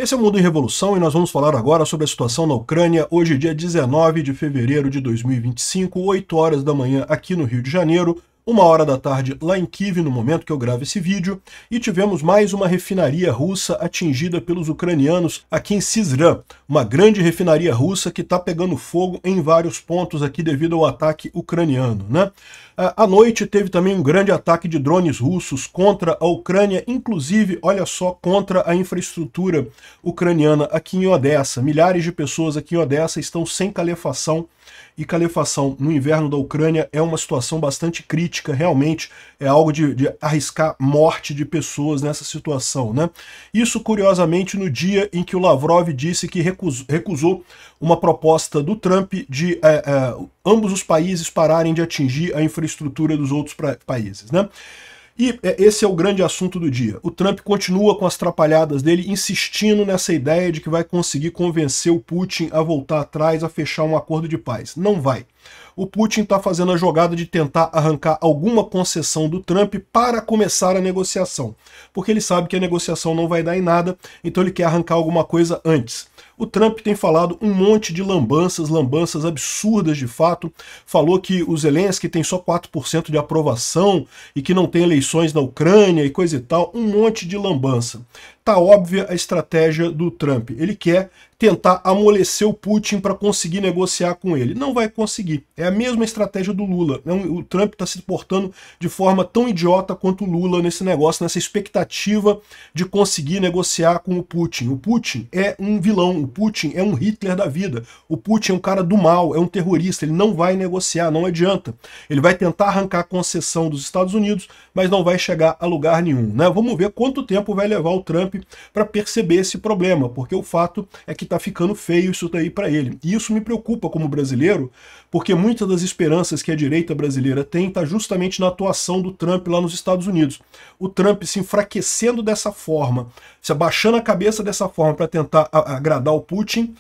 Esse é o Mundo em Revolução e nós vamos falar agora sobre a situação na Ucrânia, hoje dia 19 de fevereiro de 2025, 8 horas da manhã aqui no Rio de Janeiro, 1 hora da tarde lá em Kiev, no momento que eu gravo esse vídeo, e tivemos mais uma refinaria russa atingida pelos ucranianos aqui em Syzran, uma grande refinaria russa que está pegando fogo em vários pontos aqui devido ao ataque ucraniano, né? À noite teve também um grande ataque de drones russos contra a Ucrânia, inclusive, olha só, contra a infraestrutura ucraniana aqui em Odessa. Milhares de pessoas aqui em Odessa estão sem calefação, e calefação no inverno da Ucrânia é uma situação bastante crítica, realmente é algo de arriscar morte de pessoas nessa situação, né? Isso, curiosamente, no dia em que o Lavrov disse que recusou uma proposta do Trump de ambos os países pararem de atingir a infraestrutura dos outros países, né? E esse é o grande assunto do dia. O Trump continua com as trapalhadas dele, insistindo nessa ideia de que vai conseguir convencer o Putin a voltar atrás, a fechar um acordo de paz. Não vai. O Putin está fazendo a jogada de tentar arrancar alguma concessão do Trump para começar a negociação. Porque ele sabe que a negociação não vai dar em nada, então ele quer arrancar alguma coisa antes. O Trump tem falado um monte de lambanças absurdas de fato. Falou que o Zelensky tem só 4% de aprovação e que não tem eleições na Ucrânia e coisa e tal. Um monte de lambança. Tá óbvia a estratégia do Trump. Ele quer tentar amolecer o Putin para conseguir negociar com ele. Não vai conseguir. É a mesma estratégia do Lula. O Trump está se portando de forma tão idiota quanto o Lula nesse negócio, nessa expectativa de conseguir negociar com o Putin. O Putin é um vilão, o Putin é um Hitler da vida. O Putin é um cara do mal, é um terrorista. Ele não vai negociar, não adianta. Ele vai tentar arrancar a concessão dos Estados Unidos, mas não vai chegar a lugar nenhum, né? Vamos ver quanto tempo vai levar o Trump para perceber esse problema, porque o fato é que tá ficando feio isso daí para ele. E isso me preocupa como brasileiro, porque muitas das esperanças que a direita brasileira tem está justamente na atuação do Trump lá nos Estados Unidos. O Trump se enfraquecendo dessa forma, se abaixando a cabeça dessa forma para tentar agradar o Putin,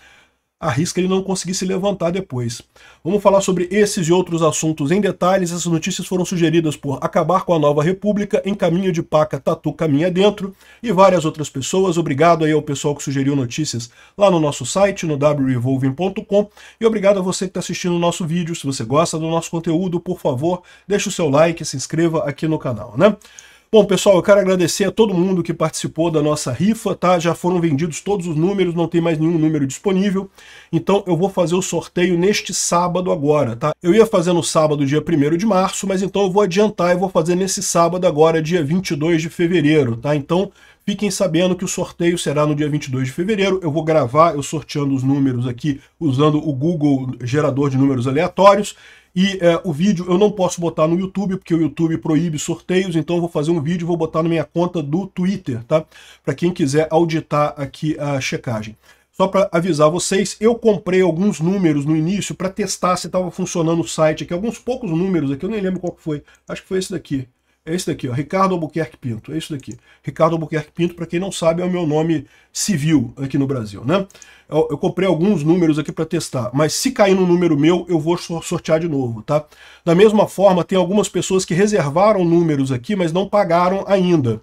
arrisca ele não conseguir se levantar depois. Vamos falar sobre esses e outros assuntos em detalhes. Essas notícias foram sugeridas por Acabar com a Nova República, Em Caminho de Paca, Tatu Caminha Dentro e várias outras pessoas. Obrigado aí ao pessoal que sugeriu notícias lá no nosso site, no wrevolving.com, e obrigado a você que está assistindo o nosso vídeo. Se você gosta do nosso conteúdo, por favor, deixe o seu like e se inscreva aqui no canal, né? Bom, pessoal, eu quero agradecer a todo mundo que participou da nossa rifa, tá? Já foram vendidos todos os números, não tem mais nenhum número disponível. Então eu vou fazer o sorteio neste sábado agora, tá? Eu ia fazer no sábado, dia 1º de março, mas então eu vou adiantar e vou fazer nesse sábado agora, dia 22 de fevereiro, tá? Então fiquem sabendo que o sorteio será no dia 22 de fevereiro. Eu vou gravar eu sorteando os números aqui usando o Google gerador de números aleatórios. E o vídeo eu não posso botar no YouTube, porque o YouTube proíbe sorteios, então eu vou fazer um vídeo e vou botar na minha conta do Twitter, tá? Para quem quiser auditar aqui a checagem. Só para avisar vocês, eu comprei alguns números no início para testar se estava funcionando o site aqui. Alguns poucos números aqui, eu nem lembro qual que foi. Acho que foi esse daqui. É esse daqui, ó, Ricardo Albuquerque Pinto, é isso daqui. Ricardo Albuquerque Pinto, para quem não sabe, é o meu nome civil aqui no Brasil, né? Eu comprei alguns números aqui para testar, mas se cair no número meu, eu vou sortear de novo, tá? Da mesma forma, tem algumas pessoas que reservaram números aqui, mas não pagaram ainda.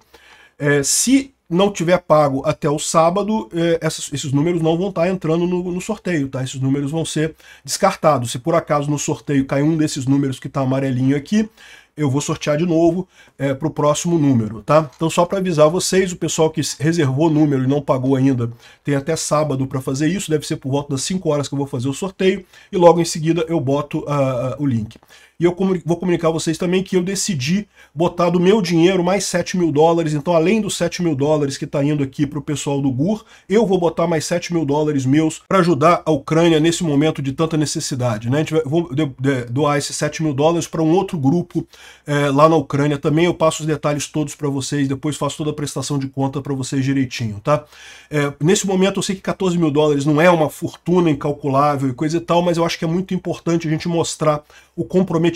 Se não tiver pago até o sábado, esses números não vão estar entrando no sorteio, tá? Esses números vão ser descartados. Se por acaso no sorteio cair um desses números que está amarelinho aqui, eu vou sortear de novo para o próximo número, tá? Então só para avisar vocês, o pessoal que reservou o número e não pagou ainda, tem até sábado para fazer isso, deve ser por volta das 5 horas que eu vou fazer o sorteio, e logo em seguida eu boto o link. E eu vou comunicar a vocês também que eu decidi botar do meu dinheiro mais 7 mil dólares, então além dos 7 mil dólares que está indo aqui para o pessoal do GUR, eu vou botar mais 7 mil dólares meus para ajudar a Ucrânia nesse momento de tanta necessidade, né? Eu vou doar esses 7 mil dólares para um outro grupo lá na Ucrânia também. Eu passo os detalhes todos para vocês, depois faço toda a prestação de conta para vocês direitinho, tá? Nesse momento eu sei que 14 mil dólares não é uma fortuna incalculável e coisa e tal, mas eu acho que é muito importante a gente mostrar o comprometimento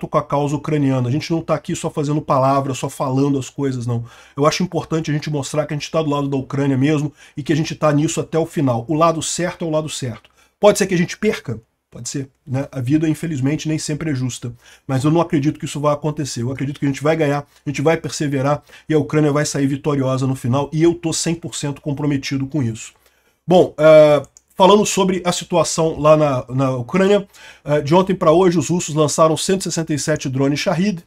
com a causa ucraniana. A gente não está aqui só fazendo palavras, só falando as coisas, não. Eu acho importante a gente mostrar que a gente está do lado da Ucrânia mesmo e que a gente está nisso até o final. O lado certo é o lado certo. Pode ser que a gente perca? Pode ser, né? A vida, infelizmente, nem sempre é justa. Mas eu não acredito que isso vai acontecer. Eu acredito que a gente vai ganhar, a gente vai perseverar e a Ucrânia vai sair vitoriosa no final. E eu tô 100% comprometido com isso. Bom, falando sobre a situação lá na Ucrânia, de ontem para hoje os russos lançaram 167 drones Shahed.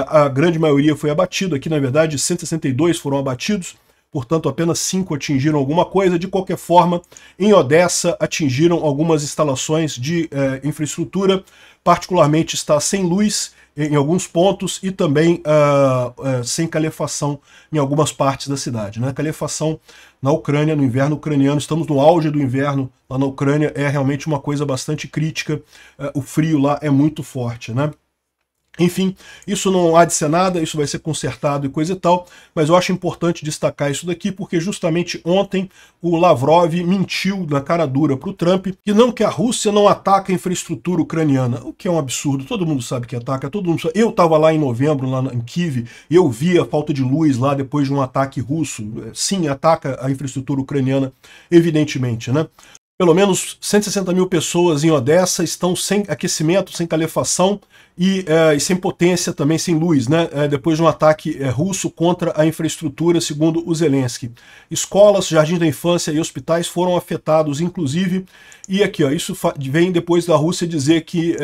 A grande maioria foi abatida. Aqui, na verdade, 162 foram abatidos. Portanto, apenas 5 atingiram alguma coisa. De qualquer forma, em Odessa atingiram algumas instalações de infraestrutura, particularmente está sem luz em alguns pontos e também sem calefação em algumas partes da cidade, né? Calefação na Ucrânia, no inverno ucraniano, estamos no auge do inverno lá na Ucrânia, é realmente uma coisa bastante crítica, o frio lá é muito forte, né? Enfim, isso não há de ser nada, isso vai ser consertado e coisa e tal, mas eu acho importante destacar isso daqui porque justamente ontem o Lavrov mentiu na cara dura para o Trump que a Rússia não ataca a infraestrutura ucraniana, o que é um absurdo, todo mundo sabe que ataca, todo mundo sabe. Eu estava lá em novembro, lá em Kiev, e eu vi a falta de luz lá depois de um ataque russo, sim, ataca a infraestrutura ucraniana, evidentemente, né? Pelo menos 160 mil pessoas em Odessa estão sem aquecimento, sem calefação e sem potência também, sem luz, né? Depois de um ataque russo contra a infraestrutura, segundo o Zelensky. Escolas, jardins da infância e hospitais foram afetados, inclusive. E aqui, ó, isso vem depois da Rússia dizer que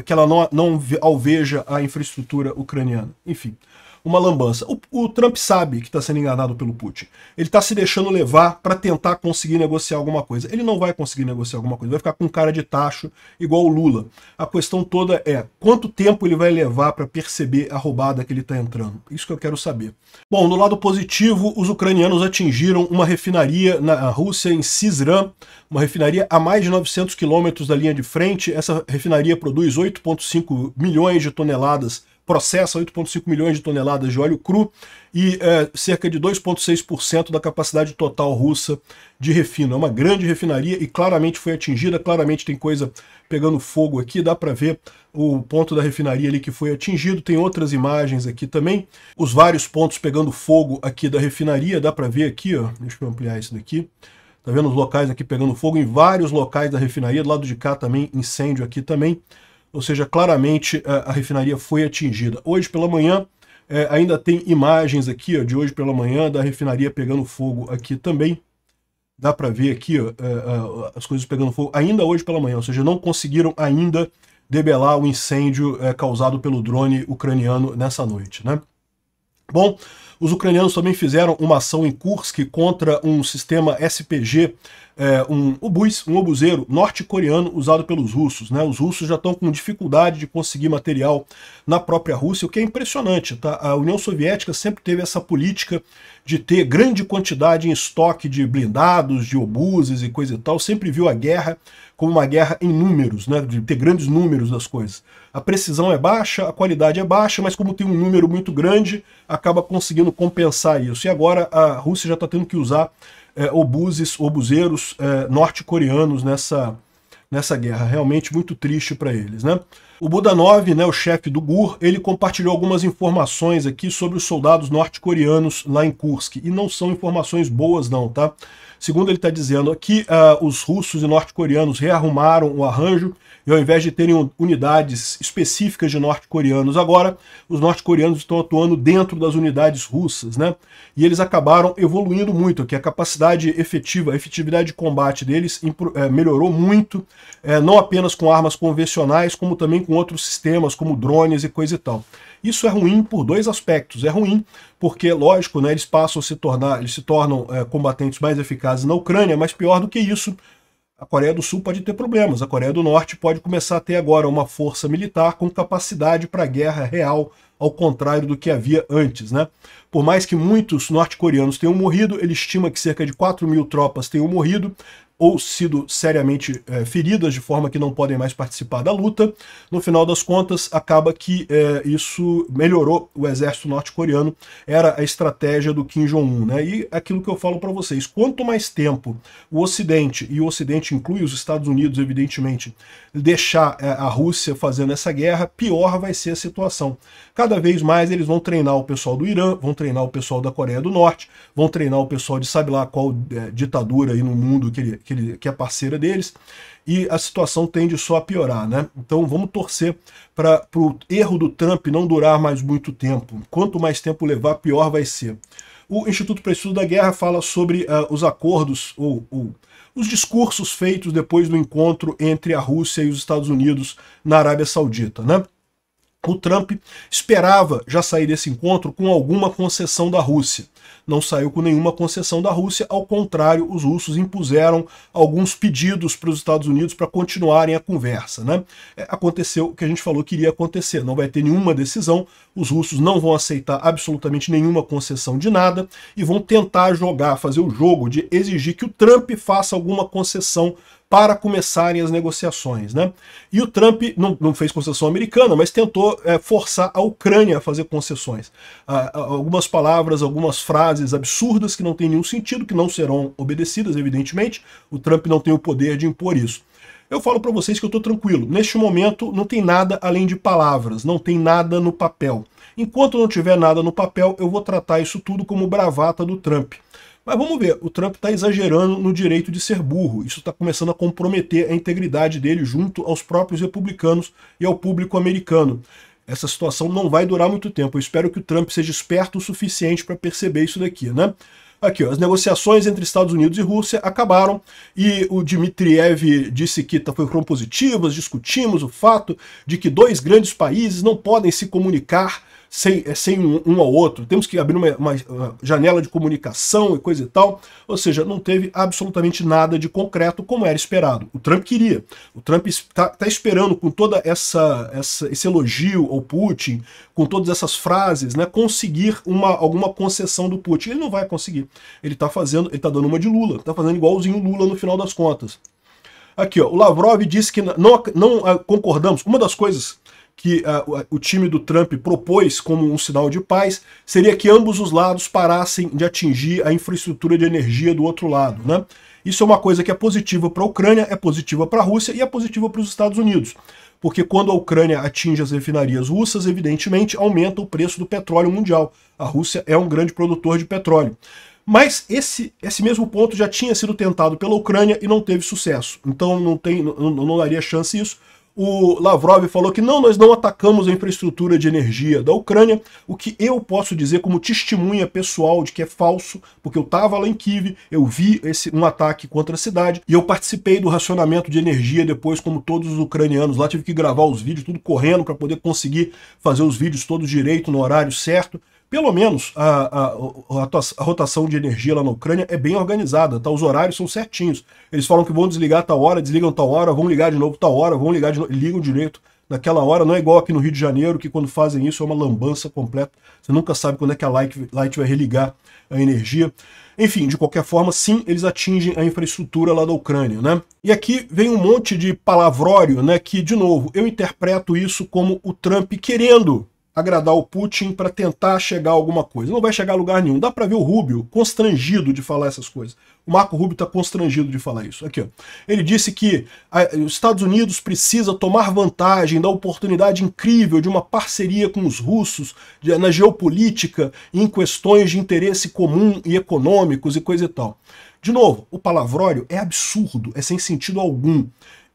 ela não alveja a infraestrutura ucraniana. Enfim, uma lambança. O Trump sabe que está sendo enganado pelo Putin. Ele está se deixando levar para tentar conseguir negociar alguma coisa. Ele não vai conseguir negociar alguma coisa, vai ficar com cara de tacho, igual o Lula. A questão toda é quanto tempo ele vai levar para perceber a roubada que ele está entrando. Isso que eu quero saber. Bom, no lado positivo, os ucranianos atingiram uma refinaria na Rússia, em Syzran, uma refinaria a mais de 900 quilômetros da linha de frente. Essa refinaria produz 8,5 milhões de toneladas, processa 8,5 milhões de toneladas de óleo cru e cerca de 2,6% da capacidade total russa de refino. É uma grande refinaria e claramente foi atingida, claramente tem coisa pegando fogo aqui, dá para ver o ponto da refinaria ali que foi atingido, tem outras imagens aqui também, os vários pontos pegando fogo aqui da refinaria, dá para ver aqui, ó, deixa eu ampliar isso daqui. Tá vendo os locais aqui pegando fogo em vários locais da refinaria, do lado de cá também, incêndio aqui também. Ou seja, claramente a refinaria foi atingida. Hoje pela manhã, ainda tem imagens aqui, ó, de hoje pela manhã, da refinaria pegando fogo aqui também. Dá para ver aqui ó, as coisas pegando fogo ainda hoje pela manhã, ou seja, não conseguiram ainda debelar o incêndio causado pelo drone ucraniano nessa noite, né? Bom, os ucranianos também fizeram uma ação em Kursk contra um sistema SPG, um obuseiro norte-coreano usado pelos russos, né? Os russos já estão com dificuldade de conseguir material na própria Rússia, o que é impressionante, tá? A União Soviética sempre teve essa política de ter grande quantidade em estoque de blindados, de obuses e coisa e tal, sempre viu a guerra como uma guerra em números, né? De ter grandes números das coisas. A precisão é baixa, a qualidade é baixa, mas como tem um número muito grande, acaba conseguindo compensar isso. E agora a Rússia já está tendo que usar obuseiros norte-coreanos nessa guerra. Realmente muito triste para eles, né? O Budanov, né, o chefe do GUR, ele compartilhou algumas informações aqui sobre os soldados norte-coreanos lá em Kursk. E não são informações boas não, tá? Segundo ele está dizendo aqui, os russos e norte-coreanos rearrumaram o arranjo e ao invés de terem unidades específicas de norte-coreanos, agora os norte-coreanos estão atuando dentro das unidades russas, né? E eles acabaram evoluindo muito, que a capacidade efetiva, a efetividade de combate deles melhorou muito, não apenas com armas convencionais, como também com outros sistemas, como drones e coisa e tal. Isso é ruim por dois aspectos. É ruim porque, lógico, né, eles se tornam combatentes mais eficazes na Ucrânia, mas pior do que isso, a Coreia do Sul pode ter problemas. A Coreia do Norte pode começar a ter agora uma força militar com capacidade para guerra real, ao contrário do que havia antes, né? Por mais que muitos norte-coreanos tenham morrido, ele estima que cerca de 4 mil tropas tenham morrido, ou sido seriamente feridas, de forma que não podem mais participar da luta. No final das contas, acaba que isso melhorou o exército norte-coreano, era a estratégia do Kim Jong-un, né? E aquilo que eu falo para vocês, quanto mais tempo o Ocidente, e o Ocidente inclui os Estados Unidos, evidentemente, deixar a Rússia fazendo essa guerra, pior vai ser a situação. Cada vez mais eles vão treinar o pessoal do Irã, vão treinar o pessoal da Coreia do Norte, vão treinar o pessoal de sabe lá qual ditadura aí no mundo que que é parceira deles, e a situação tende só a piorar, né? Então vamos torcer para o erro do Trump não durar mais muito tempo. Quanto mais tempo levar, pior vai ser. O Instituto para o Estudo da Guerra fala sobre os acordos, ou os discursos feitos depois do encontro entre a Rússia e os Estados Unidos na Arábia Saudita, né? O Trump esperava já sair desse encontro com alguma concessão da Rússia. Não saiu com nenhuma concessão da Rússia, ao contrário, os russos impuseram alguns pedidos para os Estados Unidos para continuarem a conversa, né? Aconteceu o que a gente falou que iria acontecer, não vai ter nenhuma decisão, os russos não vão aceitar absolutamente nenhuma concessão de nada e vão tentar fazer o jogo de exigir que o Trump faça alguma concessão para começarem as negociações, né? E o Trump não fez concessão americana, mas tentou forçar a Ucrânia a fazer concessões. Algumas palavras, algumas frases absurdas que não têm nenhum sentido, que não serão obedecidas, evidentemente. O Trump não tem o poder de impor isso. Eu falo para vocês que eu estou tranquilo. Neste momento não tem nada além de palavras, não tem nada no papel. Enquanto não tiver nada no papel, eu vou tratar isso tudo como bravata do Trump. Mas vamos ver, o Trump está exagerando no direito de ser burro. Isso está começando a comprometer a integridade dele junto aos próprios republicanos e ao público americano. Essa situação não vai durar muito tempo. Eu espero que o Trump seja esperto o suficiente para perceber isso daqui, né? Aqui, ó, as negociações entre Estados Unidos e Rússia acabaram e o Dmitriev disse que foram positivas, discutimos o fato de que dois grandes países não podem se comunicar sem um ao outro, temos que abrir uma janela de comunicação e coisa e tal, ou seja, não teve absolutamente nada de concreto como era esperado. O Trump queria, o Trump está esperando com toda esse elogio ao Putin, com todas essas frases, né, conseguir alguma concessão do Putin. Ele não vai conseguir, ele está dando uma de Lula, está fazendo igualzinho Lula no final das contas. Aqui, ó, o Lavrov disse que não concordamos, uma das coisas que o time do Trump propôs como um sinal de paz seria que ambos os lados parassem de atingir a infraestrutura de energia do outro lado, né? Isso é uma coisa que é positiva para a Ucrânia, é positiva para a Rússia e é positiva para os Estados Unidos. Porque quando a Ucrânia atinge as refinarias russas, evidentemente aumenta o preço do petróleo mundial. A Rússia é um grande produtor de petróleo. Mas esse mesmo ponto já tinha sido tentado pela Ucrânia e não teve sucesso. Então não daria chance isso. O Lavrov falou que nós não atacamos a infraestrutura de energia da Ucrânia, o que eu posso dizer como testemunha pessoal de que é falso, porque eu estava lá em Kiev, eu vi um ataque contra a cidade, e eu participei do racionamento de energia depois, como todos os ucranianos lá, tive que gravar os vídeos, tudo correndo para poder conseguir fazer os vídeos todos direito, no horário certo. Pelo menos a rotação de energia lá na Ucrânia é bem organizada, tá? Os horários são certinhos. Eles falam que vão desligar tal hora, desligam tal hora, vão ligar de novo tal hora, vão ligar de novo, ligam direito naquela hora. Não é igual aqui no Rio de Janeiro, que quando fazem isso é uma lambança completa. Você nunca sabe quando é que a Light vai religar a energia. Enfim, de qualquer forma, sim, eles atingem a infraestrutura lá da Ucrânia, né? E aqui vem um monte de palavrório, né? Que, de novo, eu interpreto isso como o Trump querendo agradar o Putin para tentar chegar a alguma coisa. Não vai chegar a lugar nenhum. Dá para ver o Rubio constrangido de falar essas coisas. O Marco Rubio está constrangido de falar isso. Aqui, ó. Ele disse que os Estados Unidos precisa tomar vantagem da oportunidade incrível de uma parceria com os russos na geopolítica e em questões de interesse comum e econômicos e coisa e tal. De novo, o palavrório é absurdo, é sem sentido algum.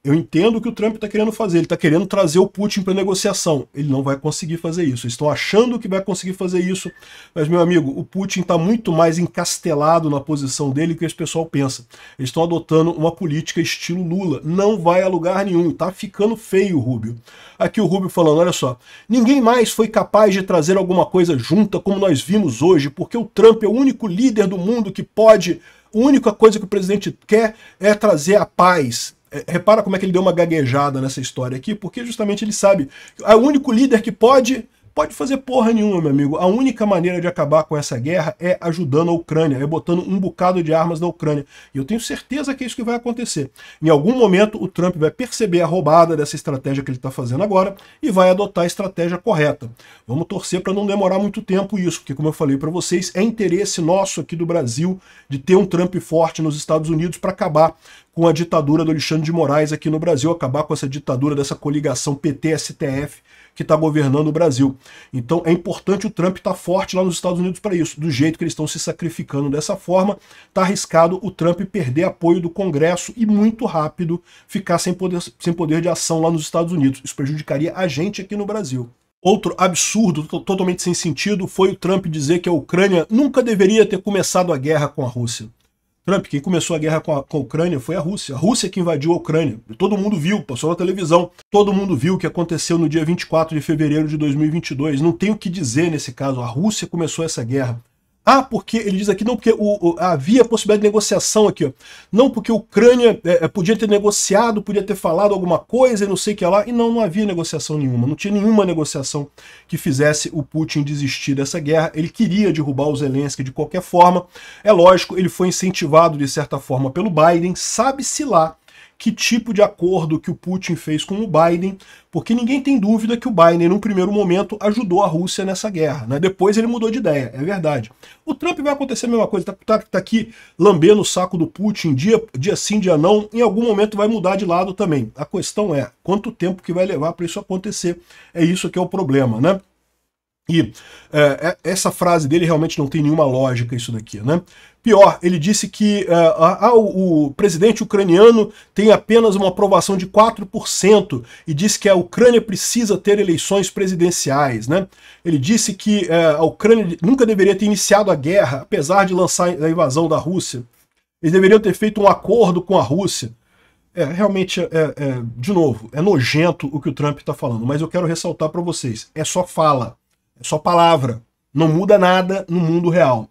Eu entendo o que o Trump está querendo fazer, ele está querendo trazer o Putin para negociação. Ele não vai conseguir fazer isso, eles estão achando que vai conseguir fazer isso, mas, meu amigo, o Putin está muito mais encastelado na posição dele que esse pessoal pensa. Eles estão adotando uma política estilo Lula, não vai a lugar nenhum, tá ficando feio o Rubio. Aqui o Rubio falando, olha só, ninguém mais foi capaz de trazer alguma coisa junta como nós vimos hoje, porque o Trump é o único líder do mundo que pode, a única coisa que o presidente quer é trazer a paz. Repara como é que ele deu uma gaguejada nessa história aqui, porque justamente ele sabe que o único líder que pode fazer porra nenhuma, meu amigo. A única maneira de acabar com essa guerra é ajudando a Ucrânia, é botando um bocado de armas na Ucrânia. E eu tenho certeza que é isso que vai acontecer. Em algum momento o Trump vai perceber a roubada dessa estratégia que ele está fazendo agora e vai adotar a estratégia correta. Vamos torcer para não demorar muito tempo isso, porque como eu falei para vocês, é interesse nosso aqui do Brasil de ter um Trump forte nos Estados Unidos para acabar com a ditadura do Alexandre de Moraes aqui no Brasil, acabar com essa ditadura dessa coligação PT-STF que está governando o Brasil. Então é importante o Trump estar forte lá nos Estados Unidos para isso. Do jeito que eles estão se sacrificando dessa forma, está arriscado o Trump perder apoio do Congresso e muito rápido ficar sem poder de ação lá nos Estados Unidos. Isso prejudicaria a gente aqui no Brasil. Outro absurdo, totalmente sem sentido, foi o Trump dizer que a Ucrânia nunca deveria ter começado a guerra com a Rússia. Trump, quem começou a guerra com a Ucrânia foi a Rússia. A Rússia que invadiu a Ucrânia. Todo mundo viu, passou na televisão. Todo mundo viu o que aconteceu no dia 24 de fevereiro de 2022. Não tem o que dizer nesse caso. A Rússia começou essa guerra. Ah, porque ele diz aqui, não, porque havia possibilidade de negociação aqui, ó. Não, porque a Ucrânia podia ter negociado, podia ter falado alguma coisa e não sei o que lá. E não havia negociação nenhuma. Não tinha nenhuma negociação que fizesse o Putin desistir dessa guerra. Ele queria derrubar o Zelensky de qualquer forma. É lógico, ele foi incentivado de certa forma pelo Biden. Sabe-se lá que tipo de acordo que o Putin fez com o Biden, porque ninguém tem dúvida que o Biden, num primeiro momento, ajudou a Rússia nessa guerra, né? Depois ele mudou de ideia, é verdade. O Trump vai acontecer a mesma coisa, tá aqui lambendo o saco do Putin, dia sim, dia não, em algum momento vai mudar de lado também. A questão é, quanto tempo que vai levar para isso acontecer? É isso que é o problema, né? E essa frase dele realmente não tem nenhuma lógica, isso daqui, né? Pior, ele disse que o presidente ucraniano tem apenas uma aprovação de 4% e disse que a Ucrânia precisa ter eleições presidenciais, né? Ele disse que a Ucrânia nunca deveria ter iniciado a guerra, apesar de lançar a invasão da Rússia. Eles deveriam ter feito um acordo com a Rússia. Realmente, de novo, é nojento o que o Trump está falando, mas eu quero ressaltar para vocês, é só fala. É só palavra, não muda nada no mundo real.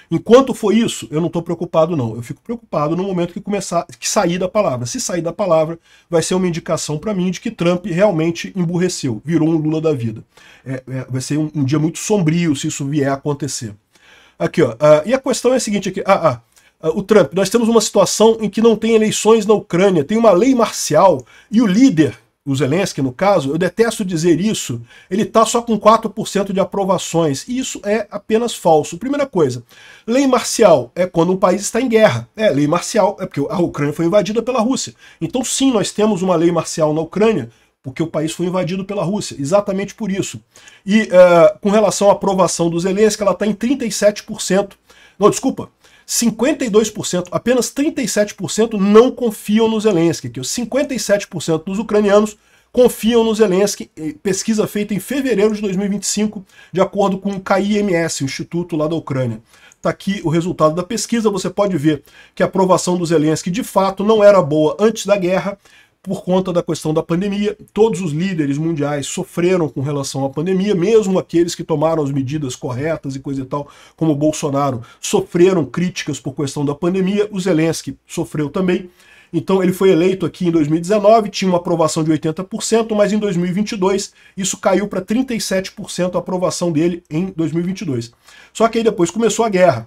Enquanto for isso, eu não estou preocupado não. Eu fico preocupado no momento que sair da palavra. Se sair da palavra, vai ser uma indicação para mim de que Trump realmente emburreceu, virou um Lula da vida. Vai ser um dia muito sombrio se isso vier a acontecer. Aqui, ó. E a questão é a seguinte aqui. O Trump, nós temos uma situação em que não tem eleições na Ucrânia, tem uma lei marcial e o líder, o Zelensky, no caso, eu detesto dizer isso, ele está só com 4% de aprovações, e isso é apenas falso. Primeira coisa, lei marcial é quando um país está em guerra. Lei marcial é porque a Ucrânia foi invadida pela Rússia. Então sim, nós temos uma lei marcial na Ucrânia, porque o país foi invadido pela Rússia, exatamente por isso. E com relação à aprovação do Zelensky, ela está em 37%. Não, desculpa, 52%, apenas 37% não confiam no Zelensky. Aqui, 57% dos ucranianos confiam no Zelensky, pesquisa feita em fevereiro de 2025, de acordo com o KIMS, o Instituto lá da Ucrânia. Está aqui o resultado da pesquisa, você pode ver que a aprovação do Zelensky de fato não era boa antes da guerra, por conta da questão da pandemia. Todos os líderes mundiais sofreram com relação à pandemia, mesmo aqueles que tomaram as medidas corretas e coisa e tal, como o Bolsonaro, sofreram críticas por questão da pandemia. O Zelensky sofreu também. Então ele foi eleito aqui em 2019, tinha uma aprovação de 80%, mas em 2022 isso caiu para 37% a aprovação dele em 2022. Só que aí depois começou a guerra.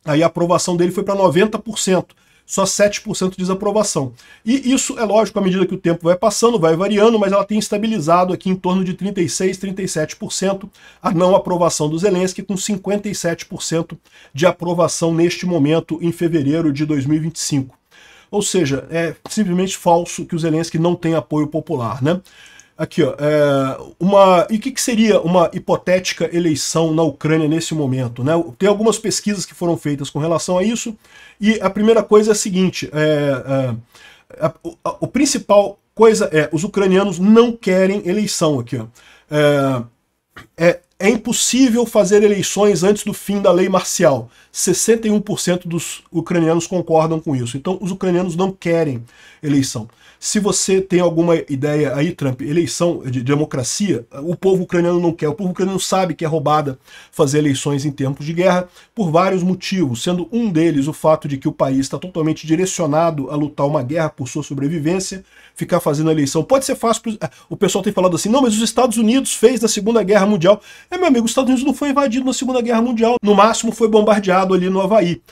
Aí a aprovação dele foi para 90%. Só 7% de desaprovação. E isso, é lógico, à medida que o tempo vai passando, vai variando, mas ela tem estabilizado aqui em torno de 36%, 37% a não aprovação do Zelensky, com 57% de aprovação neste momento, em fevereiro de 2025. Ou seja, é simplesmente falso que o Zelensky não tem apoio popular, né? Aqui, ó, e o que seria uma hipotética eleição na Ucrânia nesse momento, né? Tem algumas pesquisas que foram feitas com relação a isso, e a primeira coisa é a seguinte, a principal coisa é, os ucranianos não querem eleição aqui, ó. É impossível fazer eleições antes do fim da lei marcial. 61% dos ucranianos concordam com isso. Então, os ucranianos não querem eleição. Se você tem alguma ideia aí, Trump, eleição de democracia, o povo ucraniano não quer. O povo ucraniano sabe que é roubada fazer eleições em tempos de guerra por vários motivos, sendo um deles o fato de que o país está totalmente direcionado a lutar uma guerra por sua sobrevivência, ficar fazendo eleição. Pode ser fácil, o pessoal tem falado assim, não, mas os Estados Unidos fez na Segunda Guerra Mundial. Meu amigo, os Estados Unidos não foi invadido na Segunda Guerra Mundial. No máximo foi bombardeado ali no Havaí.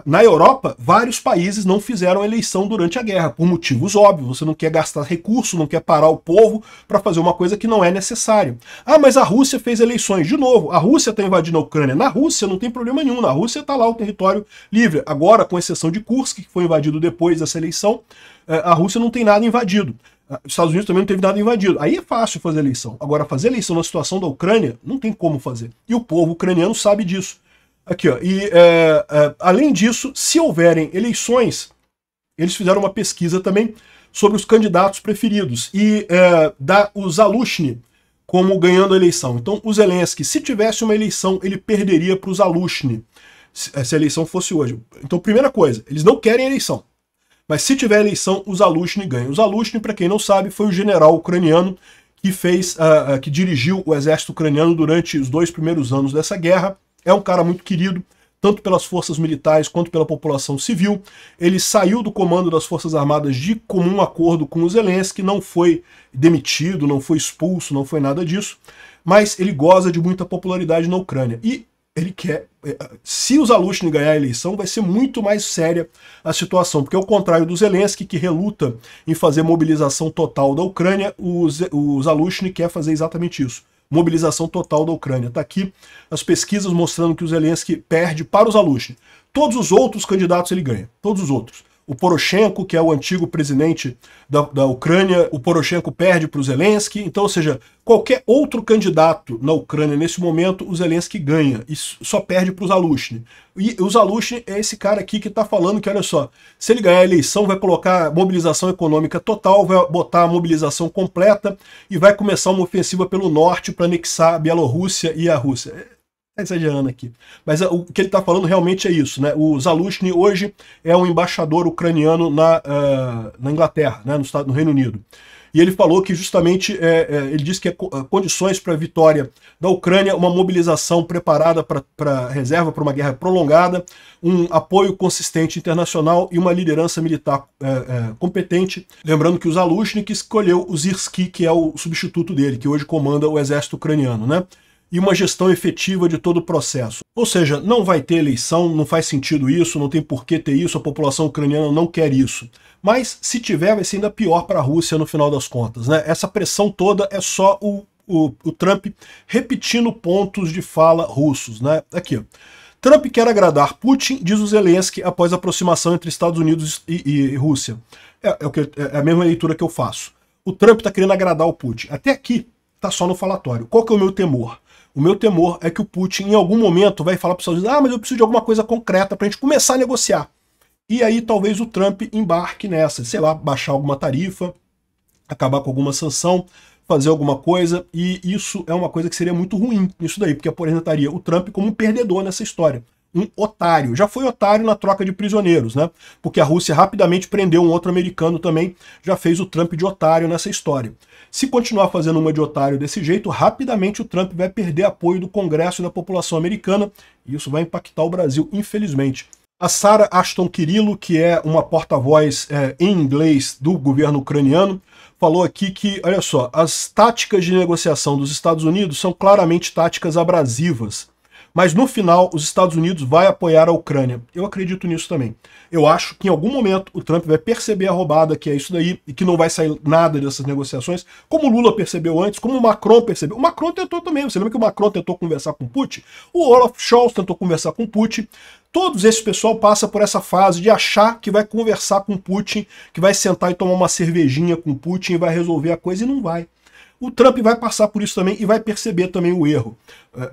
Na Europa, vários países não fizeram eleição durante a guerra, por motivos óbvios. Você não quer gastar recurso, não quer parar o povo para fazer uma coisa que não é necessária. Mas a Rússia fez eleições. De novo, a Rússia está invadindo a Ucrânia. Na Rússia não tem problema nenhum. Na Rússia está lá o território livre. Agora, com exceção de Kursk, que foi invadido depois dessa eleição, a Rússia não tem nada invadido. Os Estados Unidos também não teve nada invadido. Aí é fácil fazer eleição. Agora, fazer eleição na situação da Ucrânia, não tem como fazer. E o povo ucraniano sabe disso. Aqui, ó. E, além disso, se houverem eleições, eles fizeram uma pesquisa também sobre os candidatos preferidos. E dá o Zaluzhny como ganhando a eleição. Então, o Zelensky, se tivesse uma eleição, ele perderia para o Zaluzhny, se a eleição fosse hoje. Então, primeira coisa, eles não querem eleição. Mas se tiver eleição, o Zaluzhny ganha. O Zaluzhny, para quem não sabe, foi o general ucraniano que dirigiu o exército ucraniano durante os 2 primeiros anos dessa guerra. É um cara muito querido, tanto pelas forças militares quanto pela população civil. Ele saiu do comando das Forças Armadas de comum acordo com o Zelensky, não foi demitido, não foi expulso, não foi nada disso, mas ele goza de muita popularidade na Ucrânia. E ele quer... Se o Zaluzhny ganhar a eleição, vai ser muito mais séria a situação, porque ao contrário do Zelensky, que reluta em fazer mobilização total da Ucrânia, o Zaluzhny quer fazer exatamente isso. Mobilização total da Ucrânia. Está aqui as pesquisas mostrando que o Zelensky perde para o Zaluzhny. Todos os outros candidatos ele ganha. Todos os outros. O Poroshenko, que é o antigo presidente da Ucrânia, o Poroshenko perde para o Zelensky. Então, ou seja, qualquer outro candidato na Ucrânia nesse momento, o Zelensky ganha. E só perde para o Zaluzhny. E o Zaluzhny é esse cara aqui que está falando que, olha só, se ele ganhar a eleição, vai colocar mobilização econômica total, vai botar a mobilização completa e vai começar uma ofensiva pelo norte para anexar a Bielorrússia e a Rússia. Tá exagerando aqui. Mas o que ele está falando realmente é isso, né? O Zaluzhny hoje é um embaixador ucraniano na Inglaterra, né? No Reino Unido. E ele falou que justamente, ele disse que condições para a vitória da Ucrânia, uma mobilização preparada para reserva para uma guerra prolongada, um apoio consistente internacional e uma liderança militar competente. Lembrando que o Zaluzhny que escolheu o Syrskyi, que é o substituto dele, que hoje comanda o exército ucraniano, né? E uma gestão efetiva de todo o processo. Ou seja, não vai ter eleição, não faz sentido isso, não tem por que ter isso, a população ucraniana não quer isso. Mas se tiver, vai ser ainda pior para a Rússia no final das contas, né? Essa pressão toda é só o Trump repetindo pontos de fala russos, né? Aqui, ó. Trump quer agradar Putin, diz o Zelensky, após a aproximação entre Estados Unidos e Rússia. É a mesma leitura que eu faço. O Trump está querendo agradar o Putin. Até aqui, está só no falatório. Qual que é o meu temor? O meu temor é que o Putin, em algum momento, vai falar para os Estados Unidos: mas eu preciso de alguma coisa concreta para a gente começar a negociar. E aí talvez o Trump embarque nessa, sei lá, baixar alguma tarifa, acabar com alguma sanção, fazer alguma coisa, e isso é uma coisa que seria muito ruim, isso daí, porque apresentaria o Trump como um perdedor nessa história. Um otário. Já foi otário na troca de prisioneiros, né? Porque a Rússia rapidamente prendeu um outro americano também, já fez o Trump de otário nessa história. Se continuar fazendo uma de otário desse jeito, rapidamente o Trump vai perder apoio do Congresso e da população americana, e isso vai impactar o Brasil, infelizmente. A Sarah Ashton Kirilo, que é uma porta-voz em inglês do governo ucraniano, falou aqui que, olha só, as táticas de negociação dos Estados Unidos são claramente táticas abrasivas. Mas no final, os Estados Unidos vai apoiar a Ucrânia. Eu acredito nisso também. Eu acho que em algum momento o Trump vai perceber a roubada que é isso daí e que não vai sair nada dessas negociações, como o Lula percebeu antes, como o Macron percebeu. O Macron tentou também. Você lembra que o Macron tentou conversar com o Putin? O Olaf Scholz tentou conversar com o Putin. Todos esse pessoal passa por essa fase de achar que vai conversar com o Putin, que vai sentar e tomar uma cervejinha com o Putin e vai resolver a coisa, e não vai. O Trump vai passar por isso também e vai perceber também o erro.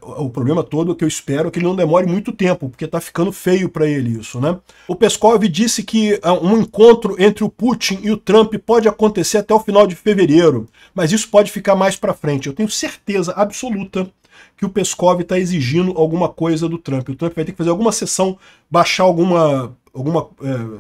O problema todo que eu espero é que ele não demore muito tempo, porque tá ficando feio para ele isso, né? O Peskov disse que um encontro entre o Putin e o Trump pode acontecer até o final de fevereiro, mas isso pode ficar mais para frente. Eu tenho certeza absoluta que o Peskov está exigindo alguma coisa do Trump. O Trump vai ter que fazer alguma sessão, baixar alguma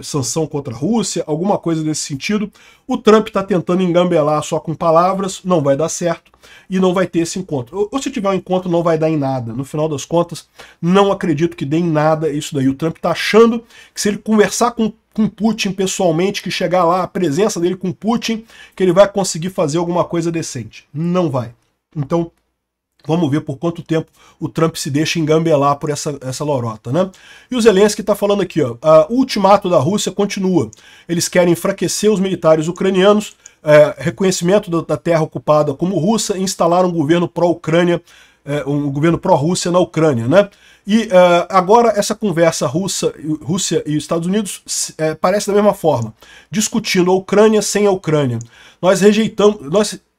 sanção contra a Rússia, alguma coisa desse sentido. O Trump está tentando engambelar só com palavras, não vai dar certo, e não vai ter esse encontro. Ou se tiver um encontro, não vai dar em nada. No final das contas, não acredito que dê em nada isso daí. O Trump está achando que se ele conversar com Putin pessoalmente, que chegar lá, a presença dele com Putin, que ele vai conseguir fazer alguma coisa decente. Não vai. Então, Vamos ver por quanto tempo o Trump se deixa engambelar por essa lorota, né? E o Zelensky está falando aqui, ó, o ultimato da Rússia continua. Eles querem enfraquecer os militares ucranianos, reconhecimento da terra ocupada como russa e instalar um governo pró-Ucrânia, um governo pró-Rússia na Ucrânia, né? E agora essa conversa Rússia e os Estados Unidos parece da mesma forma, discutindo a Ucrânia sem a Ucrânia.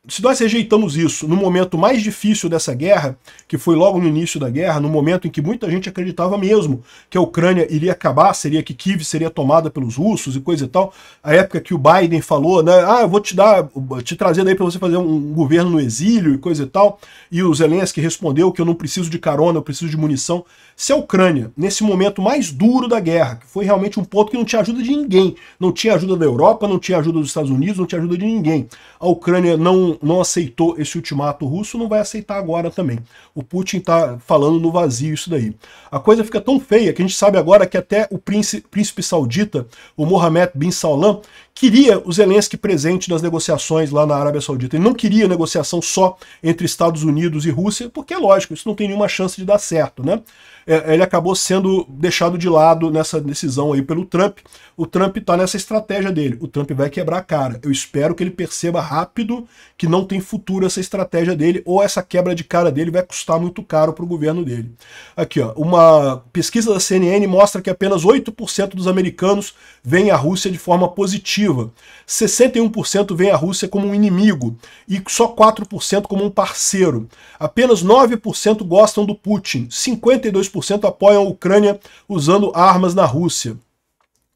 Se nós rejeitamos isso no momento mais difícil dessa guerra, que foi logo no início da guerra, no momento em que muita gente acreditava mesmo que a Ucrânia iria acabar, que Kiev seria tomada pelos russos e coisa e tal, a época que o Biden falou, né, eu vou te trazer daí para você fazer um governo no exílio e coisa e tal, e o Zelensky respondeu que eu não preciso de carona, eu preciso de munição. Se a Ucrânia, nesse momento mais duro da guerra, que foi realmente um ponto que não tinha ajuda de ninguém, não tinha ajuda da Europa, não tinha ajuda dos Estados Unidos, não tinha ajuda de ninguém, a Ucrânia não aceitou esse ultimato russo, não vai aceitar agora também. O Putin está falando no vazio isso daí. A coisa fica tão feia que a gente sabe agora que até o príncipe saudita, o Mohammed bin Salman, queria o Zelensky presente nas negociações lá na Arábia Saudita. Ele não queria negociação só entre Estados Unidos e Rússia, porque é lógico, isso não tem nenhuma chance de dar certo, né? Ele acabou sendo deixado de lado nessa decisão aí pelo Trump. O Trump está nessa estratégia dele. O Trump vai quebrar a cara. Eu espero que ele perceba rápido que não tem futuro essa estratégia dele, ou essa quebra de cara dele vai custar muito caro para o governo dele. Aqui, ó, uma pesquisa da CNN mostra que apenas 8% dos americanos veem a Rússia de forma positiva. 61% veem a Rússia como um inimigo e só 4% como um parceiro. Apenas 9% gostam do Putin. 52% apoiam a Ucrânia usando armas na Rússia.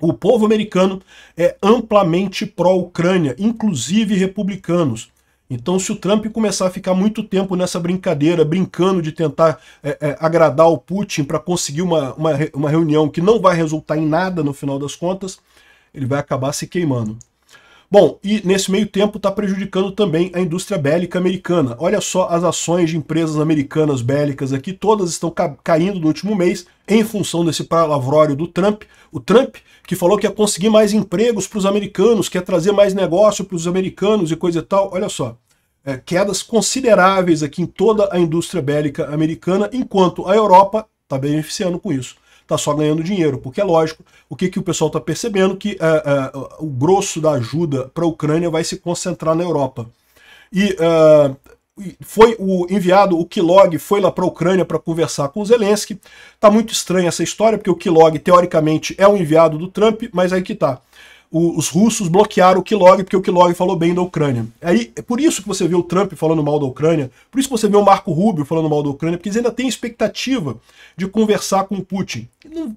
O povo americano é amplamente pró-Ucrânia, inclusive republicanos. Então, se o Trump começar a ficar muito tempo nessa brincadeira, brincando de tentar agradar o Putin para conseguir uma reunião que não vai resultar em nada no final das contas, ele vai acabar se queimando. Bom, e nesse meio tempo está prejudicando também a indústria bélica americana. Olha só as ações de empresas americanas bélicas aqui, todas estão caindo no último mês em função desse palavrório do Trump. O Trump, que falou que ia conseguir mais empregos para os americanos, quer trazer mais negócio para os americanos e coisa e tal. Olha só, quedas consideráveis aqui em toda a indústria bélica americana, enquanto a Europa está beneficiando com isso. Está só ganhando dinheiro, porque é lógico, o que o pessoal está percebendo, que o grosso da ajuda para a Ucrânia vai se concentrar na Europa. E foi o enviado, o Kellogg, foi lá para a Ucrânia para conversar com o Zelensky. Está muito estranha essa história, porque o Kellogg, teoricamente, é um enviado do Trump, mas aí que tá. Os russos bloquearam o Kellogg porque o Kellogg falou bem da Ucrânia. Aí, é por isso que você vê o Trump falando mal da Ucrânia, por isso que você vê o Marco Rubio falando mal da Ucrânia, porque eles ainda têm expectativa de conversar com o Putin.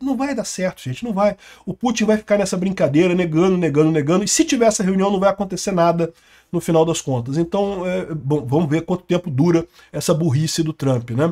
Não vai dar certo, gente, não vai. O Putin vai ficar nessa brincadeira, negando, e se tiver essa reunião não vai acontecer nada no final das contas. Então, bom, vamos ver quanto tempo dura essa burrice do Trump, né?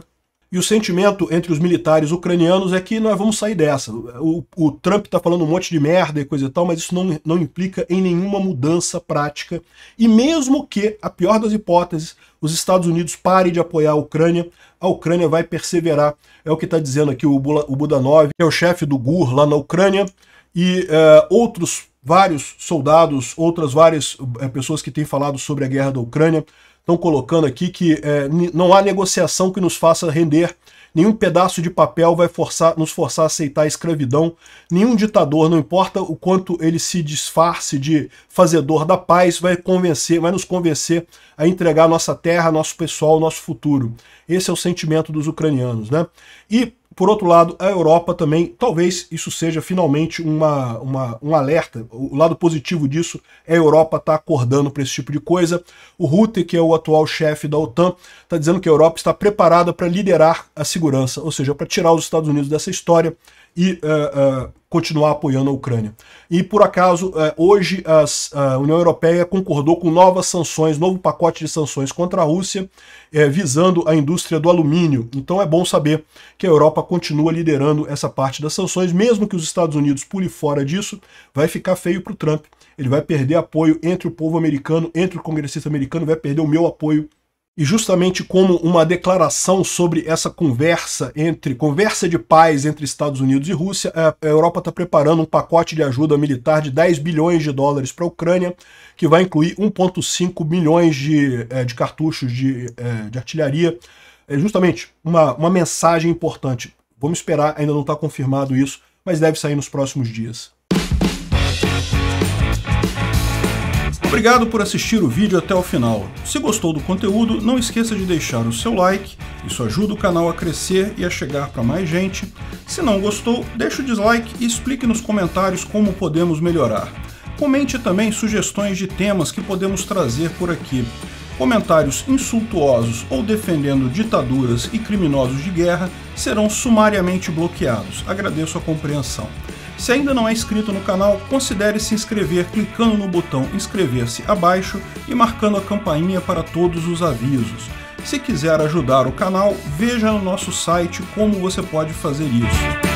E o sentimento entre os militares ucranianos é que nós vamos sair dessa. O Trump está falando um monte de merda e coisa e tal, mas isso não implica em nenhuma mudança prática. E mesmo que, a pior das hipóteses, os Estados Unidos parem de apoiar a Ucrânia vai perseverar. É o que está dizendo aqui o Budanov, que é o chefe do GUR lá na Ucrânia, e vários soldados, outras várias pessoas que têm falado sobre a guerra da Ucrânia, estão colocando aqui que não há negociação que nos faça render, nenhum pedaço de papel vai nos forçar a aceitar a escravidão, nenhum ditador, não importa o quanto ele se disfarce de fazedor da paz, vai nos convencer a entregar nossa terra, nosso pessoal, nosso futuro. Esse é o sentimento dos ucranianos, né? E, por outro lado, a Europa também, talvez isso seja finalmente um alerta. O lado positivo disso é a Europa estar acordando para esse tipo de coisa. O Rutte, que é o atual chefe da OTAN, está dizendo que a Europa está preparada para liderar a segurança, ou seja, para tirar os Estados Unidos dessa história e continuar apoiando a Ucrânia. E, por acaso, hoje a União Europeia concordou com novas sanções, novo pacote de sanções contra a Rússia, visando a indústria do alumínio. Então é bom saber que a Europa continua liderando essa parte das sanções, mesmo que os Estados Unidos pulem fora disso, vai ficar feio para o Trump. Ele vai perder apoio entre o povo americano, entre o congressista americano, vai perder o meu apoio. E justamente como uma declaração sobre essa conversa de paz entre Estados Unidos e Rússia, a Europa está preparando um pacote de ajuda militar de 10 bilhões de dólares para a Ucrânia, que vai incluir 1,5 milhões de cartuchos de artilharia, justamente uma mensagem importante. Vamos esperar, ainda não está confirmado isso, mas deve sair nos próximos dias. Obrigado por assistir o vídeo até o final. Se gostou do conteúdo, não esqueça de deixar o seu like, isso ajuda o canal a crescer e a chegar para mais gente. Se não gostou, deixe o dislike e explique nos comentários como podemos melhorar. Comente também sugestões de temas que podemos trazer por aqui. Comentários insultuosos ou defendendo ditaduras e criminosos de guerra serão sumariamente bloqueados. Agradeço a compreensão. Se ainda não é inscrito no canal, considere se inscrever clicando no botão inscrever-se abaixo e marcando a campainha para todos os avisos. Se quiser ajudar o canal, veja no nosso site como você pode fazer isso.